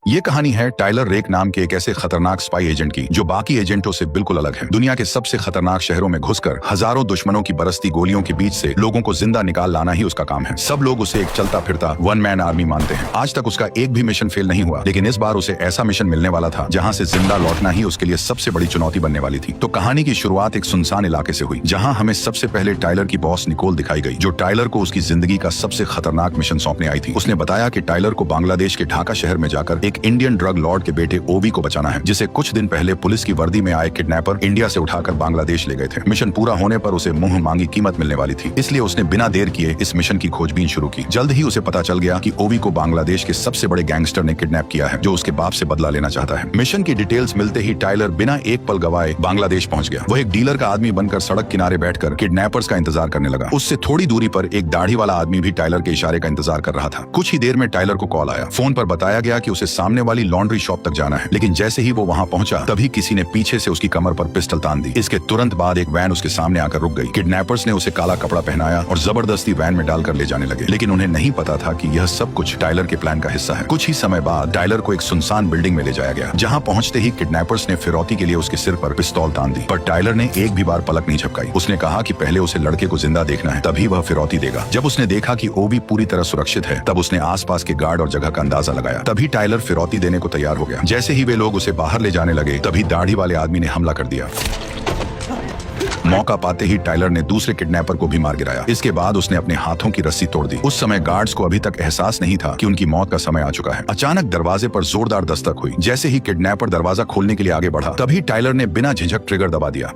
ये कहानी है टाइलर रेक नाम के एक ऐसे खतरनाक स्पाई एजेंट की जो बाकी एजेंटों से बिल्कुल अलग है। दुनिया के सबसे खतरनाक शहरों में घुसकर हजारों दुश्मनों की बरसती गोलियों के बीच से लोगों को जिंदा निकाल लाना ही उसका काम है। सब लोग उसे एक चलता फिरता वन मैन आर्मी मानते हैं। आज तक उसका एक भी मिशन फेल नहीं हुआ, लेकिन इस बार उसे ऐसा मिशन मिलने वाला था जहाँ से जिंदा लौटना ही उसके लिए सबसे बड़ी चुनौती बनने वाली थी। तो कहानी की शुरुआत एक सुनसान इलाके से हुई, जहाँ हमें सबसे पहले टाइलर की बॉस निकोल दिखाई गई, जो टाइलर को उसकी जिंदगी का सबसे खतरनाक मिशन सौंपने आई थी। उसने बताया कि टाइलर को बांग्लादेश के ढाका शहर में जाकर एक इंडियन ड्रग लॉर्ड के बेटे ओबी को बचाना है, जिसे कुछ दिन पहले पुलिस की वर्दी में आए किडनैपर इंडिया से उठाकर बांग्लादेश ले गए थे। मिशन पूरा होने पर उसे मुंह मांगी कीमत मिलने वाली थी, इसलिए उसने बिना देर किए इस मिशन की खोजबीन शुरू की। जल्द ही उसे पता चल गया कि ओबी को बांग्लादेश के सबसे बड़े गैंगस्टर ने किडनैप किया है, जो उसके बाप से बदला लेना चाहता है। मिशन की डिटेल्स मिलते ही टाइलर बिना एक पल गवाए बांग्लादेश पहुंच गया। वह एक डीलर का आदमी बनकर सड़क किनारे बैठकर किडनैपर्स का इंतजार करने लगा। उससे थोड़ी दूरी पर एक दाढ़ी वाला आदमी भी टाइलर के इशारे का इंतजार कर रहा था। कुछ ही देर में टाइलर को कॉल आया। फोन पर बताया गया कि उसे सामने वाली लॉन्ड्री शॉप तक जाना है, लेकिन जैसे ही वो वहां पहुंचा तभी किसी ने पीछे से उसकी कमर पर पिस्टल तान दी। इसके तुरंत बाद एक वैन उसके सामने आकर रुक गई। किडनैपर्स ने उसे काला कपड़ा पहनाया और जबरदस्ती वैन में डालकर ले जाने लगे, लेकिन उन्हें नहीं पता था कि यह सब कुछ टाइलर के प्लान का हिस्सा है। कुछ ही समय बाद टाइलर को एक सुनसान बिल्डिंग में ले जाया गया, जहां पहुंचते ही किडनैपर्स ने फिरौती के लिए उसके सिर पर पिस्तौल तान दी, पर टाइलर ने एक भी बार पलक नहीं झपकाई। उसने कहा कि पहले उसे लड़के को जिंदा देखना है, तभी वह फिरौती देगा। जब उसने देखा कि ओबी पूरी तरह सुरक्षित है, तब उसने आसपास के गार्ड और जगह का अंदाजा लगाया। तभी टाइलर फिरौती देने को तैयार हो गया। जैसे ही वे लोग उसे बाहर ले जाने लगे, तभी दाढ़ी वाले आदमी ने हमला कर दिया। मौका पाते ही टाइलर ने दूसरे किडनैपर को भी मार गिराया। इसके बाद उसने अपने हाथों की रस्सी तोड़ दी। उस समय गार्ड्स को अभी तक एहसास नहीं था कि उनकी मौत का समय आ चुका है। अचानक दरवाजे पर जोरदार दस्तक हुई। जैसे ही किडनैपर दरवाजा खोलने के लिए आगे बढ़ा, तभी टाइलर ने बिना झिझक ट्रिगर दबा दिया।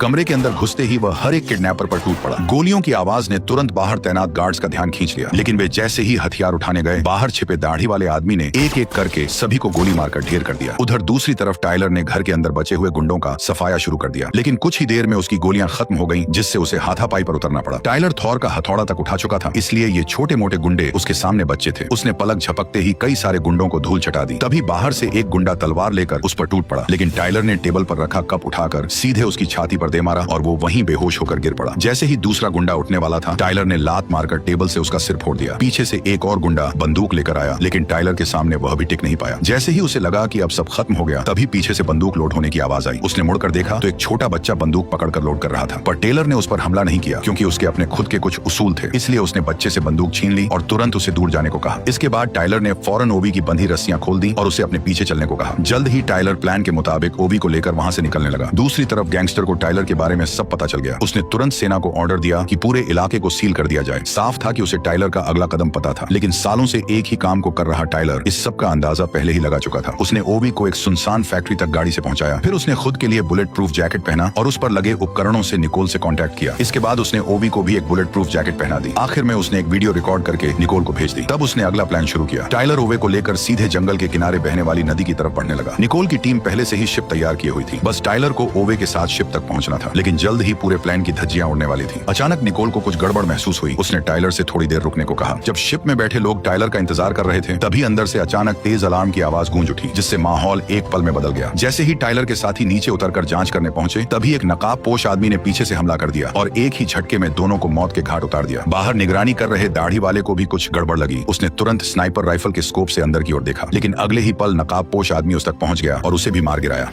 कमरे के अंदर घुसते ही वह हर एक किडनैपर पर टूट पड़ा। गोलियों की आवाज ने तुरंत बाहर तैनात गार्ड्स का ध्यान खींच लिया, लेकिन वे जैसे ही हथियार उठाने गए, बाहर छिपे दाढ़ी वाले आदमी ने एक एक करके सभी को गोली मारकर ढेर कर दिया। उधर दूसरी तरफ टाइलर ने घर के अंदर बचे हुए गुंडों का सफाया शुरू कर दिया, लेकिन कुछ ही देर में उसकी गोलियां खत्म हो गईं, जिससे उसे हाथापाई पर उतरना पड़ा। टाइलर थॉर का हथौड़ा तक उठा चुका था, इसलिए ये छोटे मोटे गुंडे उसके सामने बच्चे थे। उसने पलक झपकते ही कई सारे गुंडों को धूल चटा दी। तभी बाहर से एक गुंडा तलवार लेकर उस पर टूट पड़ा, लेकिन टाइलर ने टेबल पर रखा कप उठाकर सीधे उसकी छाती पर दे मारा और वो वहीं बेहोश होकर गिर पड़ा। जैसे ही दूसरा गुंडा उठने वाला था, टाइलर ने लात मारकर टेबल से उसका सिर फोड़ दिया। पीछे से एक और गुंडा बंदूक लेकर आया, लेकिन टाइलर के सामने वह भी टिक नहीं पाया। जैसे ही उसे लगा कि अब सब खत्म हो गया, तभी पीछे से बंदूक लोड होने की आवाज आई। उसने मुड़कर देखा तो एक छोटा बच्चा बंदूक पकड़कर लोड कर रहा था, पर टेलर ने उस पर हमला नहीं किया, क्योंकि उसके अपने खुद के कुछ उसूल थे। इसलिए उसने बच्चे से बंदूक छीन ली और तुरंत उसे दूर जाने को कहा। इसके बाद टाइलर ने फौरन ओबी की बंधी रस्सियां खोल दी और उसे अपने पीछे चलने को कहा। जल्द ही टाइलर प्लान के मुताबिक ओबी को लेकर वहां से निकलने लगा। दूसरी तरफ गैंगस्टर को टाइलर के बारे में सब पता चल गया। उसने तुरंत सेना को ऑर्डर दिया कि पूरे इलाके को सील कर दिया जाए। साफ था कि उसे टाइलर का अगला कदम पता था, लेकिन सालों से एक ही काम को कर रहा टाइलर इस सब का अंदाजा पहले ही लगा चुका था। उसने ओबी को एक सुनसान फैक्ट्री तक गाड़ी से पहुंचाया। फिर उसने खुद के लिए बुलेट प्रूफ जैकेट पहना और उस पर लगे उपकरणों से निकोल से कांटेक्ट किया। इसके बाद उसने ओबी को भी एक बुलेट प्रूफ जैकेट पहना दी। आखिर में उसने एक वीडियो रिकॉर्ड करके निकोल को भेज दी। तब उसने अगला प्लान शुरू किया। टाइलर ओबे को लेकर सीधे जंगल के किनारे बहने वाली नदी की तरफ बढ़ने लगा। निकोल की टीम पहले से ही शिप तैयार की हुई थी, बस टाइलर को ओबे के साथ शिप तक पहुंचना था। लेकिन जल्द ही पूरे प्लान की धज्जियां उड़ने वाली थी। अचानक निकोल को कुछ गड़बड़ महसूस हुई। उसने टाइलर से थोड़ी देर रुकने को कहा। जब शिप में बैठे लोग टाइलर का इंतजार कर रहे थे, तभी अंदर से अचानक तेज अलार्म की आवाज गूंज उठी, जिससे माहौल एक पल में बदल गया। जैसे ही टाइलर के साथी नीचे उतरकर जांच करने पहुंचे, तभी एक नकाबपोश आदमी ने पीछे से हमला कर दिया और एक ही झटके में दोनों को मौत के घाट उतार दिया। बाहर निगरानी कर रहे दाढ़ी वाले को भी कुछ गड़बड़ लगी। उसने तुरंत स्नाइपर राइफल के स्कोप से अंदर की ओर देखा, लेकिन अगले ही पल नकाबपोश आदमी उस तक पहुंच गया और उसे भी मार गिराया।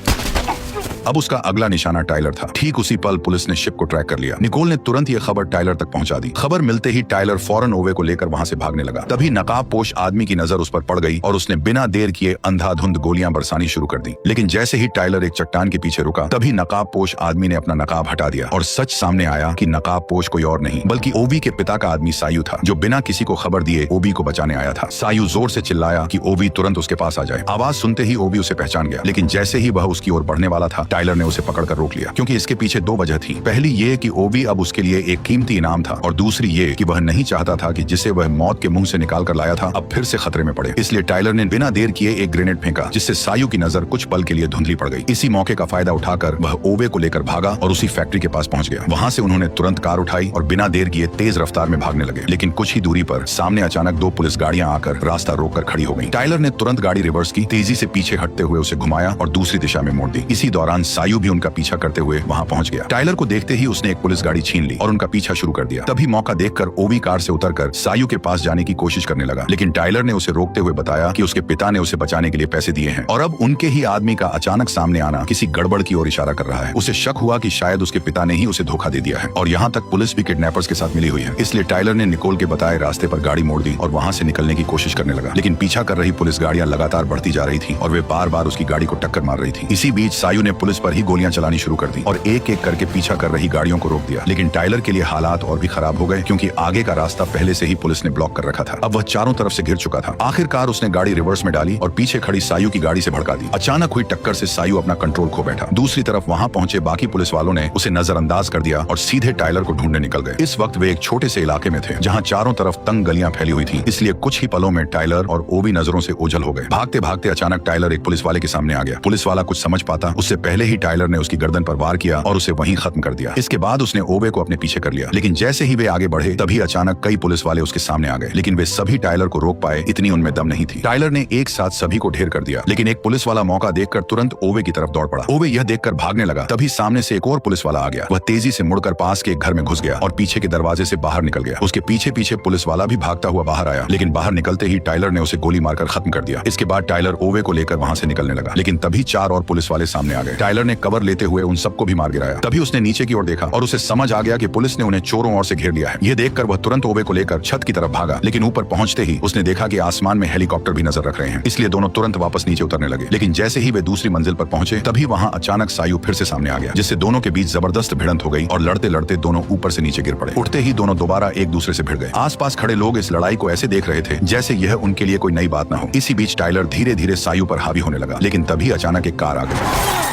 अब उसका अगला निशाना टाइलर था। ठीक उसी पल पुलिस ने शिप को ट्रैक कर लिया। निकोल ने तुरंत ये खबर टाइलर तक पहुंचा दी। खबर मिलते ही टाइलर फौरन ओवे को लेकर वहां से भागने लगा। तभी नकाबपोश आदमी की नजर उस पर पड़ गई और उसने बिना देर किए अंधाधुंध गोलियां बरसानी शुरू कर दी। लेकिन जैसे ही टाइलर एक चट्टान के पीछे रुका, तभी नकाबपोश आदमी ने अपना नकाब हटा दिया और सच सामने आया कि नकाबपोश कोई और नहीं बल्कि ओबी के पिता का आदमी सायू था, जो बिना किसी को खबर दिए ओबी को बचाने आया था। सायू जोर से चिल्लाया कि ओबी तुरंत उसके पास आ जाए। आवाज सुनते ही ओबी उसे पहचान गया, लेकिन जैसे ही वह उसकी ओर बढ़ने वाला था, टाइलर ने उसे पकड़ रोक लिया, क्योंकि इसके पीछे दो वजह थी। पहली ये कि ओबी अब उसके लिए एक कीमती इनाम था, और दूसरी ये कि वह नहीं चाहता था कि जिसे वह मौत के मुंह से निकाल कर लाया था अब फिर से खतरे में पड़े। इसलिए टाइलर ने बिना देर किए एक ग्रेनेड फेंका, जिससे सायू की नजर कुछ पल के लिए धुंधली पड़ गई। इसी मौके का फायदा उठाकर वह ओबे को लेकर भागा और उसी फैक्ट्री के पास पहुंच गया। वहां से उन्होंने तुरंत कार उठाई और बिना देर किए तेज रफ्तार में भागने लगे। लेकिन कुछ ही दूरी पर सामने अचानक दो पुलिस गाड़ियां आकर रास्ता रोककर खड़ी हो गई। टाइलर ने तुरंत गाड़ी रिवर्स की, तेजी से पीछे हटते हुए उसे घुमाया और दूसरी दिशा में मोड़ दी। इसी दौरान डॉन सायु भी उनका पीछा करते हुए वहां पहुंच गया। टाइलर को देखते ही उसने एक पुलिस गाड़ी छीन ली और उनका पीछा शुरू कर दिया। तभी मौका देखकर ओवी कार से उतरकर सायु के पास जाने की कोशिश करने लगा, लेकिन टाइलर ने उसे रोकते हुए बताया कि उसके पिता ने उसे बचाने के लिए पैसे दिए हैं और अब उनके ही आदमी का अचानक सामने आना किसी गड़बड़ की ओर इशारा कर रहा है। उसे शक हुआ कि शायद उसके पिता ने ही उसे धोखा दे दिया है और यहाँ तक पुलिस भी किडनैपर्स के साथ मिली हुई है। इसलिए टाइलर ने निकोल के बताए रास्ते पर गाड़ी मोड़ दी और वहाँ से निकलने की कोशिश करने लगा, लेकिन पीछा कर रही पुलिस गाड़ियां लगातार बढ़ती जा रही थी और वे बार बार उसकी गाड़ी को टक्कर मार रही थी। इसी बीच सायु ने पुलिस पर ही गोलियां चलानी शुरू कर दी और एक एक करके पीछा कर रही गाड़ियों को रोक दिया। लेकिन टाइलर के लिए हालात और भी खराब हो गए, क्योंकि आगे का रास्ता पहले से ही पुलिस ने ब्लॉक कर रखा था। अब वह चारों तरफ से घिर चुका था। आखिरकार उसने गाड़ी रिवर्स में डाली और पीछे खड़ी सायु की गाड़ी से भड़का दी। अचानक हुई टक्कर से सायु अपना कंट्रोल खो बैठा। दूसरी तरफ वहां पहुंचे बाकी पुलिस वालों ने उसे नजरअंदाज कर दिया और सीधे टाइलर को ढूंढने निकल गए। इस वक्त वे एक छोटे से इलाके में थे जहां चारों तरफ तंग गलियां फैली हुई थी, इसलिए कुछ ही पलों में टाइलर और ओवी नजरों से ओझल हो गए। भागते भागते अचानक टाइलर एक पुलिस वाले के सामने आ गया। पुलिस वाला कुछ समझ पाता उससे पहले ही टाइलर ने उसकी गर्दन पर वार किया और उसे वहीं खत्म कर दिया। इसके बाद उसने ओवे को अपने पीछे कर लिया, लेकिन जैसे ही वे आगे बढ़े तभी अचानक कई पुलिस वाले उसके सामने आ गए, लेकिन वे सभी टाइलर को रोक पाए इतनी उनमें दम नहीं थी। टाइलर ने एक साथ सभी को ढेर कर दिया, लेकिन एक पुलिस वाला मौका देखकर तुरंत ओवे की तरफ दौड़ पड़ा। ओवे यह देखकर भागने लगा, तभी सामने से एक और पुलिस वाला आ गया। वह तेजी से मुड़कर पास के एक घर में घुस गया और पीछे के दरवाजे से बाहर निकल गया। उसके पीछे पीछे पुलिस वाला भी भागता हुआ बाहर आया, लेकिन बाहर निकलते ही टाइलर ने उसे गोली मारकर खत्म कर दिया। इसके बाद टाइलर ओवे को लेकर वहां से निकलने लगा, लेकिन तभी चार और पुलिस वाले सामने आ गए। टाइलर ने कवर लेते हुए उन सबको भी मार गिराया। तभी उसने नीचे की ओर देखा और उसे समझ आ गया कि पुलिस ने उन्हें चोरों ओर से घेर लिया है। यह देखकर वह तुरंत ओवे को लेकर छत की तरफ भागा, लेकिन ऊपर पहुंचते ही उसने देखा कि आसमान में हेलीकॉप्टर भी नजर रख रहे हैं, इसलिए दोनों तुरंत वापस नीचे उतरने लगे। लेकिन जैसे ही वे दूसरी मंजिल पर पहुंचे तभी वहां अचानक सायु फिर से सामने आ गया, जिससे दोनों के बीच जबरदस्त भिड़ंत हो गई और लड़ते लड़ते दोनों ऊपर से नीचे गिर पड़े। उठते ही दोनों दोबारा एक दूसरे से भिड़ गए। आसपास खड़े लोग इस लड़ाई को ऐसे देख रहे थे जैसे यह उनके लिए कोई नई बात न हो। इसी बीच टाइलर धीरे धीरे सायु पर हावी होने लगा, लेकिन तभी अचानक एक कार आ गई।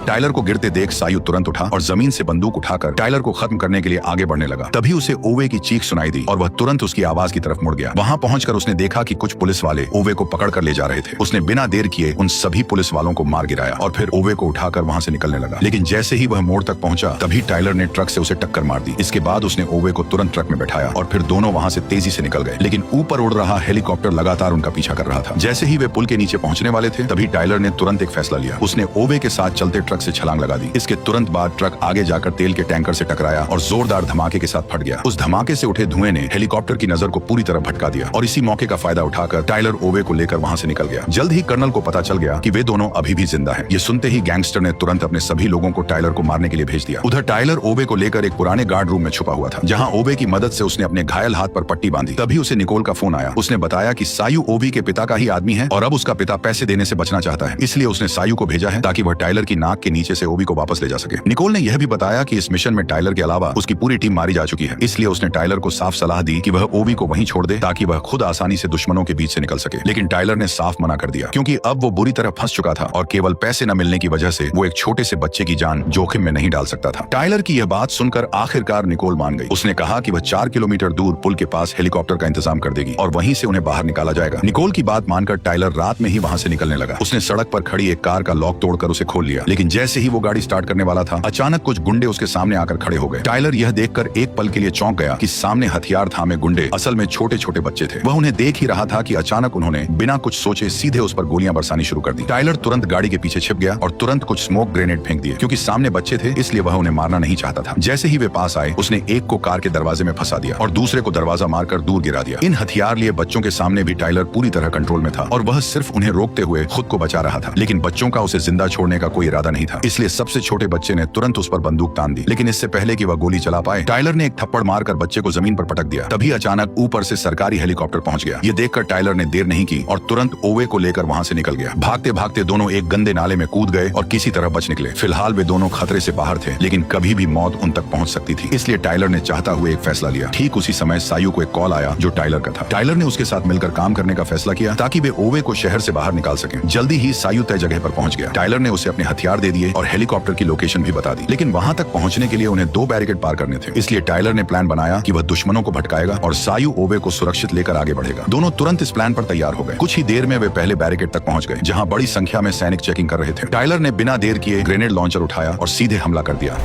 टाइलर को गिरते देख सायु तुरंत उठा और जमीन से बंदूक उठाकर टाइलर को खत्म करने के लिए आगे बढ़ने लगा। तभी उसे ओवे की चीख सुनाई दी और वह तुरंत उसकी आवाज की तरफ मुड़ गया। वहां पहुंचकर उसने देखा कि कुछ पुलिस वाले ओवे को पकड़कर ले जा रहे थे। उसने बिना देर किए उन सभी पुलिस वालों को मार गिराया और फिर ओवे को उठाकर वहां से निकलने लगा। लेकिन जैसे ही वह मोड़ तक पहुंचा तभी टाइलर ने ट्रक से उसे टक्कर मार दी। इसके बाद उसने ओवे को तुरंत ट्रक में बैठाया और फिर दोनों वहां से तेजी से निकल गए, लेकिन ऊपर उड़ रहा हेलीकॉप्टर लगातार उनका पीछा कर रहा था। जैसे ही वे पुल के नीचे पहुंचने वाले थे तभी टाइलर ने तुरंत एक फैसला लिया। उसने ओवे के साथ चलते ट्रक से छलांग लगा दी। इसके तुरंत बाद ट्रक आगे जाकर तेल के टैंकर से टकराया और जोरदार धमाके के साथ फट गया। उस धमाके से उठे धुएं ने हेलीकॉप्टर की नजर को पूरी तरह भटका दिया और इसी मौके का फायदा उठाकर टाइलर ओवे को लेकर वहां से निकल गया। जल्द ही कर्नल को पता चल गया कि वे दोनों अभी भी जिंदा हैं। ये सुनते ही गैंगस्टर ने तुरंत अपने सभी लोगों को टाइलर को मारने के लिए भेज दिया। उधर टाइलर ओवे को लेकर एक पुराने गार्ड रूम में छुपा हुआ था, जहां ओवे की मदद से उसने अपने घायल हाथ पर पट्टी बांधी। तभी उसे निकोल का फोन आया। उसने बताया कि सायु ओवी के पिता का ही आदमी है और अब उसका पिता पैसे देने से बचना चाहता है, इसलिए उसने सायु को भेजा है ताकि वह टाइलर की नाक के नीचे से ओवी को वापस ले जा सके। निकोल ने यह भी बताया कि इस मिशन में टाइलर के अलावा उसकी पूरी टीम मारी जा चुकी है, इसलिए उसने टाइलर को साफ सलाह दी कि वह ओवी को वहीं छोड़ दे ताकि वह खुद आसानी से दुश्मनों के बीच से निकल सके। लेकिन टाइलर ने साफ मना कर दिया, क्योंकि अब वो बुरी तरह फंस चुका था और केवल पैसे न मिलने की वजह से वो एक छोटे से बच्चे की जान जोखिम में नहीं डाल सकता था। टाइलर की यह बात सुनकर आखिरकार निकोल मान गई। उसने कहा कि वह 4 किलोमीटर दूर पुल के पास हेलीकॉप्टर का इंतजाम कर देगी और वहीं से उन्हें बाहर निकाला जाएगा। निकोल की बात मानकर टाइलर रात में ही वहां से निकलने लगा। उसने सड़क पर खड़ी एक कार का लॉक तोड़कर उसे खोल लिया, लेकिन जैसे ही वो गाड़ी स्टार्ट करने वाला था अचानक कुछ गुंडे उसके सामने आकर खड़े हो गए। टाइलर यह देखकर एक पल के लिए चौंक गया कि सामने हथियार थामे गुंडे असल में छोटे छोटे बच्चे थे। वह उन्हें देख ही रहा था कि अचानक उन्होंने बिना कुछ सोचे सीधे उस पर गोलियां बरसानी शुरू कर दी। टाइलर तुरंत गाड़ी के पीछे छिप गया और तुरंत कुछ स्मोक ग्रेनेड फेंक दिए, क्योंकि सामने बच्चे थे इसलिए वह उन्हें मारना नहीं चाहता था। जैसे ही वे पास आए उसने एक को कार के दरवाजे में फंसा दिया और दूसरे को दरवाजा मारकर दूर गिरा दिया। इन हथियार लिए बच्चों के सामने भी टाइलर पूरी तरह कंट्रोल में था और वह सिर्फ उन्हें रोकते हुए खुद को बचा रहा था, लेकिन बच्चों का उसे जिंदा छोड़ने का कोई इरादा नहीं था। इसलिए सबसे छोटे बच्चे ने तुरंत उस पर बंदूक तान दी, लेकिन इससे पहले कि वह गोली चला पाए टाइलर ने एक थप्पड़ मारकर बच्चे को जमीन पर पटक दिया। तभी अचानक ऊपर से सरकारी हेलीकॉप्टर पहुंच गया। ये देखकर टाइलर ने देर नहीं की और तुरंत ओवे को लेकर वहां से निकल गया। भागते भागते दोनों एक गंदे नाले में कूद गए और किसी तरह बच निकले। फिलहाल वे दोनों खतरे से बाहर थे, लेकिन कभी भी मौत उन तक पहुंच सकती थी, इसलिए टाइलर ने चाहता हुए एक फैसला लिया। ठीक उसी समय सायु को एक कॉल आया जो टाइलर का था। टाइलर ने उसके साथ मिलकर काम करने का फैसला किया ताकि वे ओवे को शहर से बाहर निकाल सकें। जल्दी ही सायु तय जगह पर पहुंच गया। टाइलर ने उसे अपने हथियार दे दिए और हेलीकॉप्टर की लोकेशन भी बता दी, लेकिन वहां तक पहुंचने के लिए उन्हें 2 बैरिकेड पार करने थे। इसलिए टाइलर ने प्लान बनाया कि वह दुश्मनों को भटकाएगा और सायु ओवे को सुरक्षित लेकर आगे बढ़ेगा। दोनों तुरंत इस प्लान पर तैयार हो गए। कुछ ही देर में वे पहले बैरिकेड तक पहुंच गए, जहां बड़ी संख्या में सैनिक चेकिंग कर रहे थे। टाइलर ने बिना देर किए ग्रेनेड लॉन्चर उठाया और सीधे हमला कर दिया।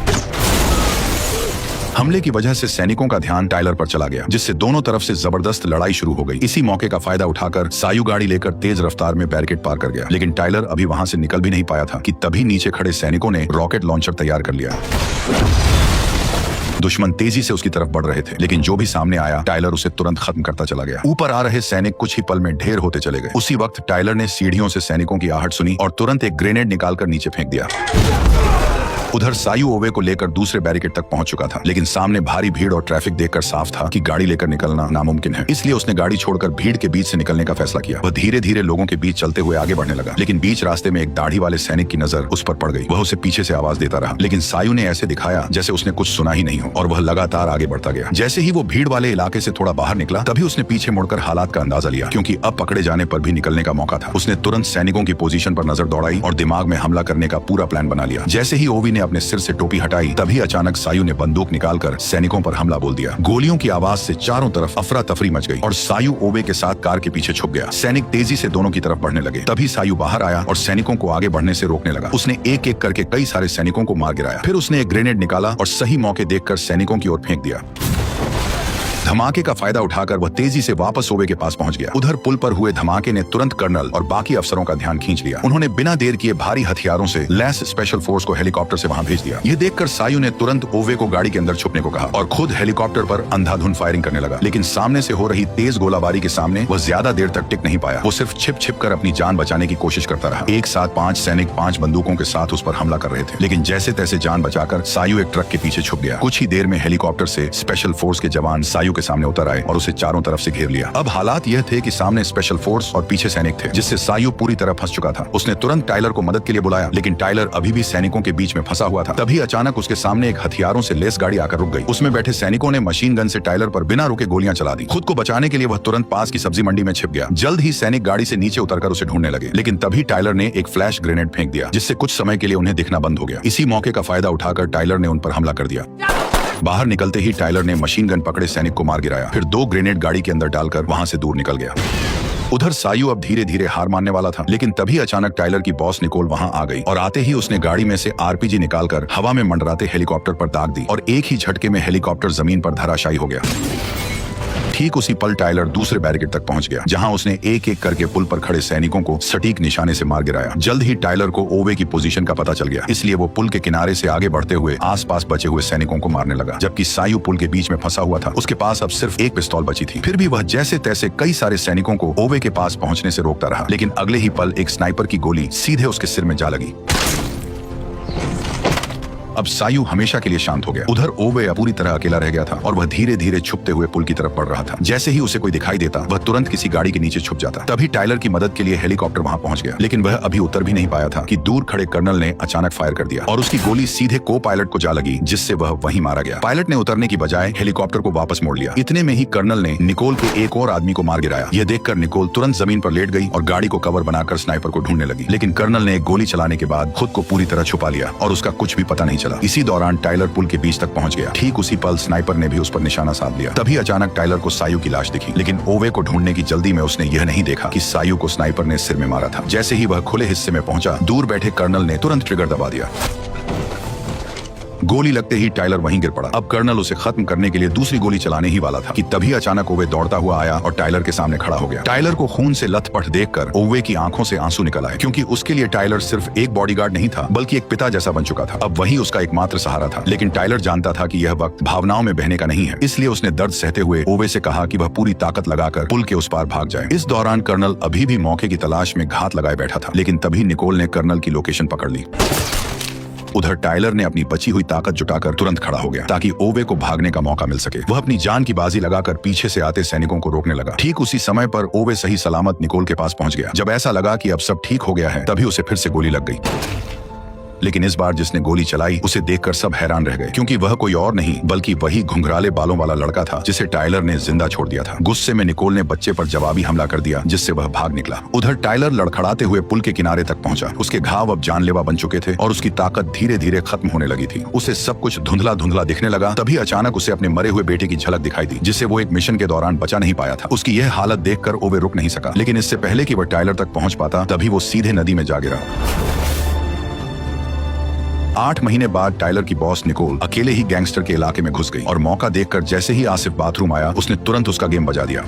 हमले की वजह से सैनिकों का ध्यान टायलर पर चला गया, जिससे दोनों तरफ से जबरदस्त लड़ाई शुरू हो गई। इसी मौके का फायदा उठाकर सायु गाड़ी लेकर तेज रफ्तार में बैरिकेड पार कर गया, लेकिन टायलर अभी वहां से निकल भी नहीं पाया था कि तभी नीचे खड़े सैनिकों ने रॉकेट लॉन्चर तैयार कर लिया। दुश्मन तेजी से उसकी तरफ बढ़ रहे थे, लेकिन जो भी सामने आया टायलर उसे तुरंत खत्म करता चला गया। ऊपर आ रहे सैनिक कुछ ही पल में ढेर होते चले गए। उसी वक्त टायलर ने सीढ़ियों से सैनिकों की आहट सुनी और तुरंत एक ग्रेनेड निकालकर नीचे फेंक दिया। उधर सायु ओवे को लेकर दूसरे बैरिकेड तक पहुंच चुका था, लेकिन सामने भारी भीड़ और ट्रैफिक देखकर साफ था कि गाड़ी लेकर निकलना नामुमकिन है। इसलिए उसने गाड़ी छोड़कर भीड़ के बीच से निकलने का फैसला किया। वह धीरे धीरे लोगों के बीच चलते हुए आगे बढ़ने लगा, लेकिन बीच रास्ते में एक दाढ़ी वाले सैनिक की नजर उस पर पड़ गई। वह उसे पीछे से आवाज देता रहा, लेकिन सायु ने ऐसे दिखाया जैसे उसने कुछ सुना ही नहीं हो और वह लगातार आगे बढ़ता गया। जैसे ही वो भीड़ वाले इलाके से थोड़ा बाहर निकला, तभी उसने पीछे मुड़कर हालात का अंदाजा लिया, क्योंकि अब पकड़े जाने पर भी निकलने का मौका था। उसने तुरंत सैनिकों की पोजीशन पर नजर दौड़ाई और दिमाग में हमला करने का पूरा प्लान बना लिया। जैसे ही ओवी ने अपने सिर से टोपी हटाई, तभी अचानक सायु ने बंदूक निकालकर सैनिकों पर हमला बोल दिया। गोलियों की आवाज से चारों तरफ अफरा तफरी मच गई और सायु ओवे के साथ कार के पीछे छुप गया। सैनिक तेजी से दोनों की तरफ बढ़ने लगे। तभी सायु बाहर आया और सैनिकों को आगे बढ़ने से रोकने लगा। उसने एक एक करके कई सारे सैनिकों को मार गिराया। फिर उसने एक ग्रेनेड निकाला और सही मौके देखकर सैनिकों की ओर फेंक दिया। धमाके का फायदा उठाकर वह तेजी से वापस ओवे के पास पहुंच गया। उधर पुल पर हुए धमाके ने तुरंत कर्नल और बाकी अफसरों का ध्यान खींच लिया। उन्होंने बिना देर किए भारी हथियारों से लैस स्पेशल फोर्स को हेलीकॉप्टर से वहां भेज दिया। यह देखकर सायु ने तुरंत ओवे को गाड़ी के अंदर छुपने को कहा और खुद हेलीकॉप्टर पर अंधाधुंध फायरिंग करने लगा। लेकिन सामने से हो रही तेज गोलाबारी के सामने वह ज्यादा देर तक टिक नहीं पाया। वो सिर्फ छिप छिप कर अपनी जान बचाने की कोशिश करता रहा। एक साथ 5 सैनिक 5 बंदूकों के साथ उस पर हमला कर रहे थे, लेकिन जैसे तैसे जान बचाकर सायु एक ट्रक के पीछे छुप गया। कुछ ही देर में हेलीकॉप्टर से स्पेशल फोर्स के जवान सायु के सामने उतर आए और उसे चारों तरफ से घेर लिया। अब हालात यह थे कि सामने स्पेशल फोर्स और पीछे सैनिक थे, जिससे सायु पूरी तरह फंस चुका था। उसने तुरंत टायलर को मदद के लिए बुलाया, लेकिन टायलर अभी भी सैनिकों के बीच में फंसा हुआ था। तभी अचानक उसके सामने एक हथियारों से लेस गाड़ी आकर रुक गई। उसमें बैठे सैनिकों ने मशीन गन से टायलर पर बिना रुके गोलियां चला दी। खुद को बचाने के लिए वह तुरंत पास की सब्जी मंडी में छिप गया। जल्द ही सैनिक गाड़ी से नीचे उतरकर उसे ढूंढने लगे, लेकिन तभी टायलर ने एक फ्लैश ग्रेनेड फेंक दिया, जिससे कुछ समय के लिए उन्हें दिखना बंद हो गया। इसी मौके का फायदा उठाकर टायलर ने उन पर हमला कर दिया। बाहर निकलते ही टायलर ने मशीन गन पकड़े सैनिक को मार गिराया, फिर 2 ग्रेनेड गाड़ी के अंदर डालकर वहां से दूर निकल गया। उधर सायु अब धीरे धीरे हार मानने वाला था, लेकिन तभी अचानक टायलर की बॉस निकोल वहां आ गई और आते ही उसने गाड़ी में से आरपीजी निकालकर हवा में मंडराते हेलीकॉप्टर पर दाग दी और एक ही झटके में हेलीकॉप्टर जमीन पर धराशायी हो गया। ठीक उसी पल टायलर दूसरे बैरिकेड तक पहुंच गया, जहां उसने एक एक करके पुल पर खड़े सैनिकों को सटीक निशाने से मार गिराया। जल्द ही टायलर को ओवे की पोजीशन का पता चल गया, इसलिए वो पुल के किनारे से आगे बढ़ते हुए आसपास बचे हुए सैनिकों को मारने लगा। जबकि सायु पुल के बीच में फंसा हुआ था, उसके पास अब सिर्फ एक पिस्तौल बची थी। फिर भी वह जैसे तैसे कई सारे सैनिकों को ओवे के पास पहुंचने से रोकता रहा, लेकिन अगले ही पल एक स्नाइपर की गोली सीधे उसके सिर में जा लगी। अब सायु हमेशा के लिए शांत हो गया। उधर ओवे पूरी तरह अकेला रह गया था और वह धीरे धीरे छुपते हुए पुल की तरफ बढ़ रहा था। जैसे ही उसे कोई दिखाई देता, वह तुरंत किसी गाड़ी के नीचे छुप जाता। तभी टायलर की मदद के लिए हेलीकॉप्टर वहां पहुंच गया, लेकिन वह अभी उतर भी नहीं पाया था कि दूर खड़े कर्नल ने अचानक फायर कर दिया और उसकी गोली सीधे को पायलट को जा लगी, जिससे वह वहीं मारा गया। पायलट ने उतरने की बजाय हेलीकॉप्टर को वापस मोड़ लिया। इतने में ही कर्नल ने निकोल के एक और आदमी को मार गिराया। यह देखकर निकोल तुरंत जमीन पर लेट गई और गाड़ी को कवर बनाकर स्नाइपर को ढूंढने लगी, लेकिन कर्नल ने एक गोली चलाने के बाद खुद को पूरी तरह छुपा लिया और उसका कुछ भी पता नहीं चला। इसी दौरान टायलर पुल के बीच तक पहुंच गया। ठीक उसी पल स्नाइपर ने भी उस पर निशाना साध लिया। तभी अचानक टायलर को सायु की लाश दिखी, लेकिन ओवे को ढूंढने की जल्दी में उसने यह नहीं देखा कि सायु को स्नाइपर ने सिर में मारा था। जैसे ही वह खुले हिस्से में पहुंचा, दूर बैठे कर्नल ने तुरंत ट्रिगर दबा दिया। गोली लगते ही टायलर वहीं गिर पड़ा। अब कर्नल उसे खत्म करने के लिए दूसरी गोली चलाने ही वाला था कि तभी अचानक ओवे दौड़ता हुआ आया और टायलर के सामने खड़ा हो गया। टायलर को खून से लथपथ देखकर ओवे की आंखों से आंसू निकल आए, क्योंकि उसके लिए टायलर सिर्फ एक बॉडीगार्ड नहीं था, बल्कि एक पिता जैसा बन चुका था। अब वही उसका एकमात्र सहारा था। लेकिन टायलर जानता था कि यह वक्त भावनाओं में बहने का नहीं है, इसलिए उसने दर्द सहते हुए ओवे से कहा कि वह पूरी ताकत लगाकर पुल के उस पार भाग जाए। इस दौरान कर्नल अभी भी मौके की तलाश में घात लगाए बैठा था, लेकिन तभी निकोल ने कर्नल की लोकेशन पकड़ ली। उधर टायलर ने अपनी बची हुई ताकत जुटाकर तुरंत खड़ा हो गया ताकि ओवे को भागने का मौका मिल सके। वह अपनी जान की बाजी लगाकर पीछे से आते सैनिकों को रोकने लगा। ठीक उसी समय पर ओवे सही सलामत निकोल के पास पहुंच गया। जब ऐसा लगा कि अब सब ठीक हो गया है, तभी उसे फिर से गोली लग गई। लेकिन इस बार जिसने गोली चलाई उसे देखकर सब हैरान रह गए, क्योंकि वह कोई और नहीं बल्कि वही घुंघराले बालों वाला लड़का था जिसे टायलर ने जिंदा छोड़ दिया था। गुस्से में निकोल ने बच्चे पर जवाबी हमला कर दिया, जिससे वह भाग निकला। उधर टायलर लड़खड़ाते हुए पुल के किनारे तक पहुंचा। उसके घाव अब जानलेवा बन चुके थे और उसकी ताकत धीरे धीरे खत्म होने लगी थी। उसे सब कुछ धुंधला धुंधला दिखने लगा। तभी अचानक उसे अपने मरे हुए बेटे की झलक दिखाई दी, जिसे वो एक मिशन के दौरान बचा नहीं पाया था। उसकी यह हालत देखकर ओवे रुक नहीं सका, लेकिन इससे पहले कि वह टायलर तक पहुंच पाता, तभी वो सीधे नदी में जा गिरा। 8 महीने बाद टाइलर की बॉस निकोल अकेले ही गैंगस्टर के इलाके में घुस गई और मौका देखकर जैसे ही आसिफ बाथरूम आया उसने तुरंत उसका गेम बजा दिया।